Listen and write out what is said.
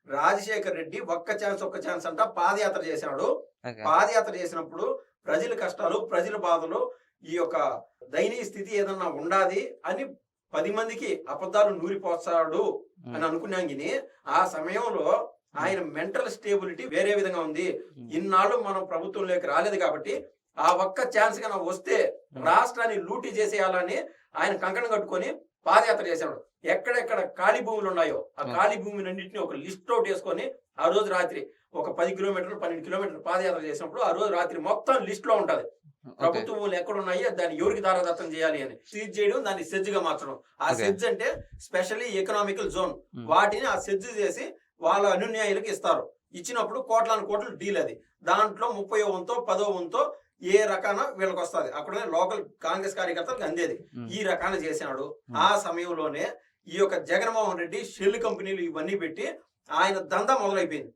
రాజశేఖర్ రెడ్డి ఒక్క ఛాన్స్ అంట పాదయాత్ర చేశాడు. ఓకే. పాదయాత్ర చేసినప్పుడు ప్రజల కష్టాలు, ప్రజల బాధలు, ఈ యొక్క దయనీయ స్థితి ఏదన్నా ఉండాది అని 10 మందికి అబద్ధాలు నూరిపోస్తాడు అని అనుకున్నాంగిని ఆ సమయంలో ఆయన మెంటల్ స్టేబిలిటీ వేరే విధంగా ఉంది. ఇన్నాళ్ళు మనం ప్రభుత్వంలోకి రాలేదు కాబట్టి ఆ ఒక్క ఛాన్స్ కన్నా వస్తే రాష్ట్రాన్ని లూటీ చేసేయాలని ఆయన కంకణం కట్టుకొని పాదయాత్ర చేశాడు. ఎక్కడెక్కడ ఖాళీ భూములు ఉన్నాయో ఆ ఖాళీ భూమినన్నింటినీ ఒక లిస్ట్ అవుట్ చేసుకొని ఆ రోజు రాత్రి ఒక 10 కిలోమీటర్లు 12 కిలోమీటర్లు పాదయాత్ర చేసినప్పుడు ఆ రోజు రాత్రి మొత్తం లిస్ట్ లో ఉంటది. ప్రభుత్వ భూములు ఎక్కడున్నాయి, దాన్ని ఎవరికి దారాదత్తం చేయాలి అని సీజ్ చేయడం, దాన్ని సెజ్ గా మార్చడం. ఆ సెజ్ అంటే స్పెషల్లీ ఎకనామికల్ జోన్, వాటిని ఆ సెజ్ చేసి వాళ్ళ అనున్యాయులకు ఇస్తారు. ఇచ్చినప్పుడు కోట్లాను కోట్లు డీల్ అది. దాంట్లో 30వ వంతో 10వ వంతో ఏ రకాన వీళ్ళకి వస్తుంది. అక్కడ లోకల్ కాంగ్రెస్ కార్యకర్తలకు అందేది. ఈ రకాన చేసినాడు. ఆ సమయంలోనే ఈ యొక్క జగన్మోహన్ రెడ్డి షెల్ కంపెనీలు ఇవన్నీ పెట్టి ఆయన దందా మొదలైపోయింది.